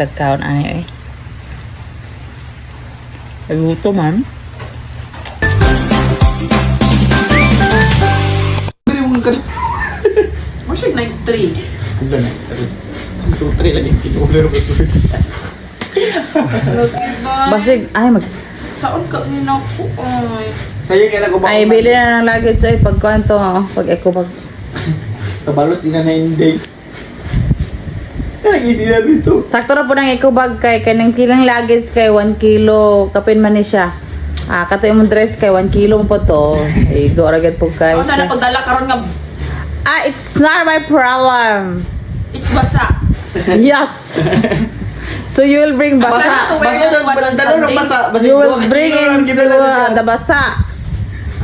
Nagkaon ay luto man. Bili mo ka. Mo siya 93. Kula na. Ito 3 lagi kinuulo ko sa. Basig ay mag Saan ka nina ko ay. Saya kaya ko ba? ay bili na ng luggage ay pagkanto pag eko pag Kabalos din na hindi. Lagi sila dito. sakto ra po nang eko bag kay kanang kilang luggage kay 1 kilo kapin man ni siya. Kato imong dress kay 1 kilo po to. Igo ra gid po kay. Ako na pagdala karon nga It's not my problem. it's basa. Yes. So you will bring basa. Basa daw padadalo ng basa. You will bring into the basa.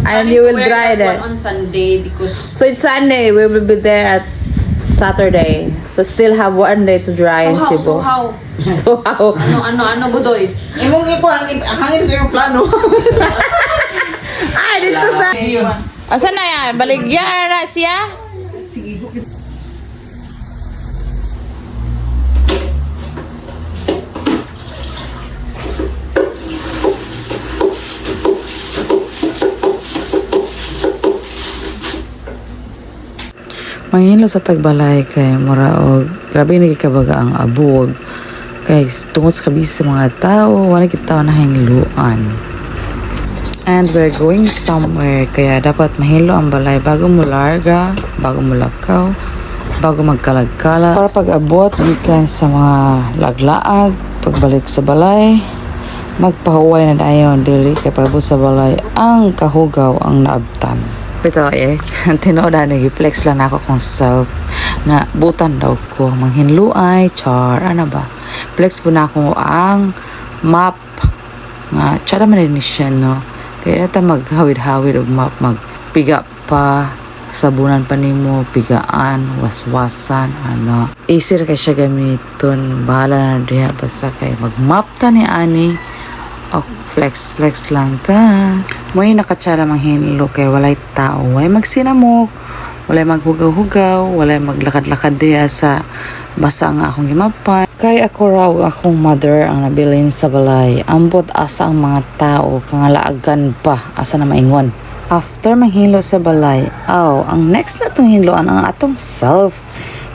And you will dry it. On Sunday because So it's Sunday. We will be there at Saturday. So still have one day to dry in Cebu. so how? So how? Ano budoy? Imong ipo hangin sa iyong plano. Ay, dito sa... Asa na yan? Baligya na siya? Sige, go. Manghilo sa tagbalay kay mura og grabe nagikabaga ang abog kay tungod sa kabisi sa mga tao wala kita na hingluan. And we're going somewhere kaya dapat mahilo ang balay bago mo larga, bago mo lakaw, bago magkalag-kala para pag-abot gikan sa mga laglaag, pagbalik sa balay magpahuway na dayon dili kay pag-abot sa balay ang kahugaw ang naabtan. Ito tinood na nag-flex lang ako kung self na butan daw ko manghinluay, char, ano ba flex po na ako ang map nga, tsara man din siya no kaya nata maghawid-hawid og map magpiga pa sabunan pa nimo pigaan waswasan ano easy ra kay siya gamiton bahala na diha basta kay mag-map ta ni ani o flex lang ta may nakatsara manghinlo kay walay tao way magsinamok walay maghugaw-hugaw walay maglakad-lakad diha sa basa nga akong gimapan kay ako raw akong mother ang nabilin sa balay ambot asa ang mga tao kangalaagan pa asa na maingon after manghilo sa balay ang next na tong hinloan ang atong self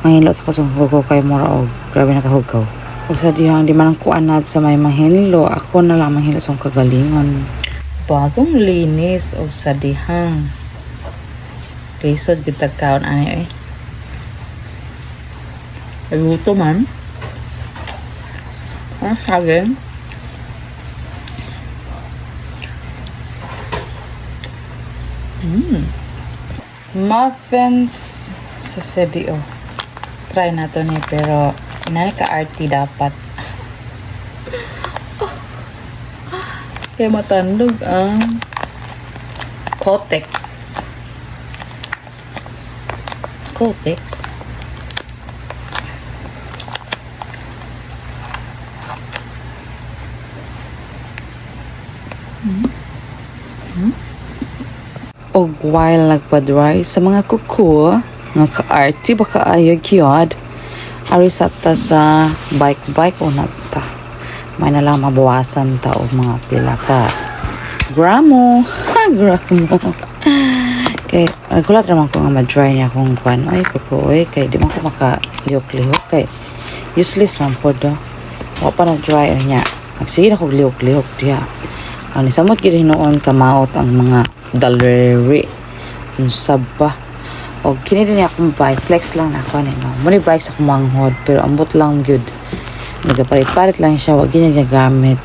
manghilo sa kusong hugaw kay mura og grabe nakahugaw ug sa dihang di man ang kuanad sa may manghilo ako na lang manghilo sa kagalingon bagong linis o sa dihang resod gitag kaon ay luto man again muffins sa CDO try na to ni pero inay ka arty dapat kaya matandog ang Kotex og while nagpa-dry sa mga kuko nga ka-arty ba kaayo gyud arisata sa bike o nata may na lang mabawasan ta og mga pila ka gramo kay nagulat naman ko nga ma-dry niya akong kwan ay kuko kay di man ko maka-lihok kay useless man po do wa pa na-dry niya sige na kog lihok diya ang nisamot gid hinuon kamaot ang mga daliri unsab pa o kini din akong bike flex lang na ako no muni bike sa kumanghod pero ambot lang gyud nagapalit-palit lang siya wag gyud gamit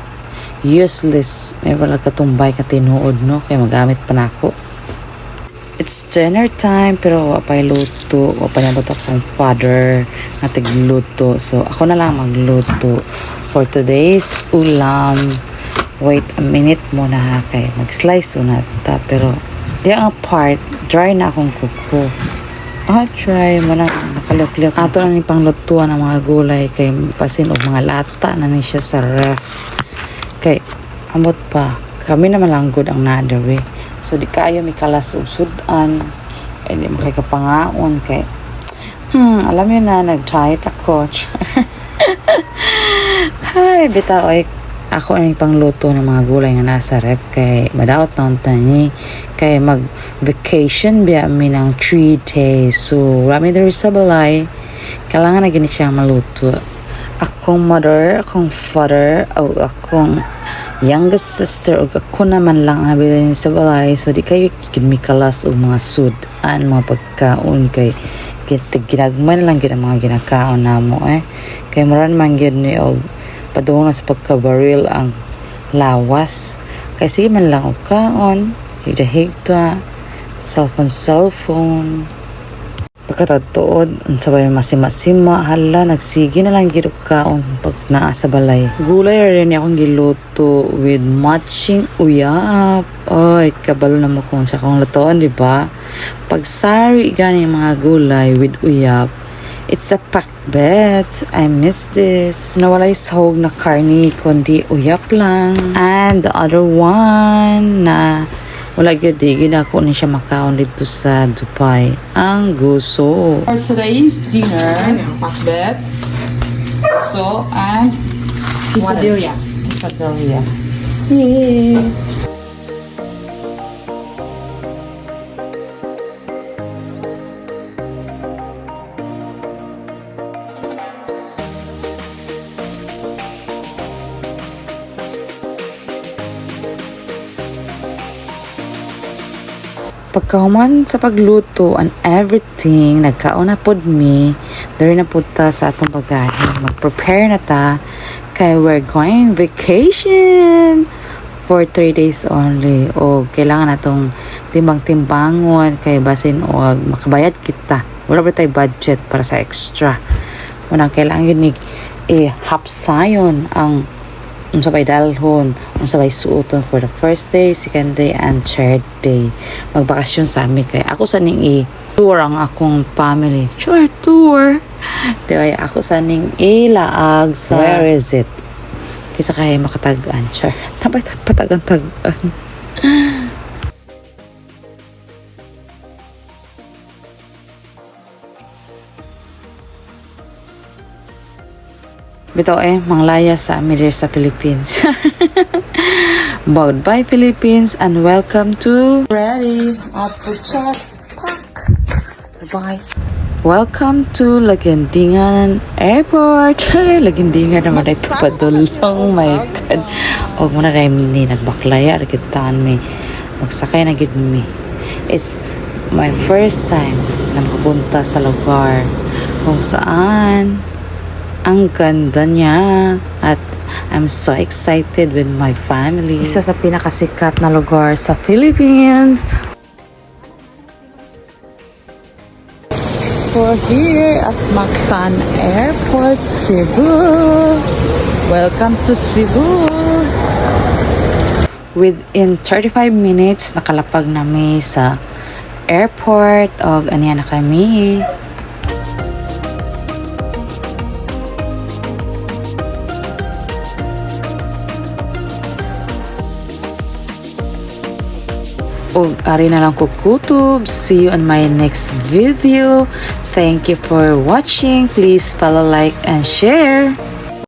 useless may wala katong bike ka tinuod no kay magamit pa nako it's dinner time pero wa pa luto wa pa nabot akong father na tigluto so ako na lang magluto for today's ulam. Wait a minute muna ha kay mag-slice na ta pero di ang part dry na akong kuko dry mo na nakalok-lok ato na ni panglutuan ng mga gulay kay pasin og mga lata na ni siya sa ref kay amot pa kami naman lang good ang nadawi so di kayo may kalas og sudan di makikapangaon kay alam yun na nag-diet ako Ay, bitaw ay ako ang pangluto ng mga gulay nga nasa rep kay madaot na tani kay mag vacation biya mi ng 3 days. So, rami diri sa balay. Kailangan na gini siyang maluto. Akong mother, akong father, o akong youngest sister, o ako naman lang ang nabili sa balay. So, di kayo kimikalas o mga sudan, mga pagkaon kay ginagman lang gina mga ginakaon na mo kay maran man gyud ni og padung na sa pagkabaril ang lawas kay sige man lang og kaon higda cellphone pagkatatuod unsa ba masima hala nagsige na lang gyud og kaon pag naa sa balay gulay rin akong giluto with matching uyap ay kabalo na mo kung sa kong lutoon di ba pagsari gani mga gulay with uyap. It's a packed bed. I miss this. Nawalay sahog na karni kundi uyap lang. And the other one na wala gyud ako ni siya makaon dito sa Dubai. Ang gusto. For today's dinner, pakbet, so, and quesadilla. Quesadilla. Yay! Pagkahuman sa pagluto and everything, nagkaon na pod mi, dari na pod ta sa atong bagahe. Mag-prepare na ta kay we're going vacation for 3 days only. O kailangan natong timbang-timbangon kay basin o makabayad kita. Wala ba tayo budget para sa extra. Unang kailangan yun ni hapsayon ang unsa bay dalhon, unsa bay suoton for the first day, second day, and third day. Magbakasyon sa amin kay ako sa ning tour ang akong family. Sure, tour. Diba, ako sa ning ilaag sa where is it? Kisa kaya makatagan. Sure. Tapay patagan-tagan. Bitaw manglaya sa amin sa Philippines. Goodbye Philippines and welcome to Ready? Apple chat. Bye. Welcome to Lagandingan Airport. Lagandingan naman ay papadulong. My God. Og muna rin ni nagbaklaya. Rikitaan mi. Magsakay na gid mi. It's my first time na makapunta sa lugar kung saan ang ganda niya at I'm so excited with my family. Isa sa pinakasikat na lugar sa Philippines. We're here at Mactan Airport, Cebu. Welcome to Cebu. Within 35 minutes, nakalapag nami sa airport o aniya na kami. Og ari na lang ko kutob. See you on my next video. Thank you for watching. Please follow, like, and share.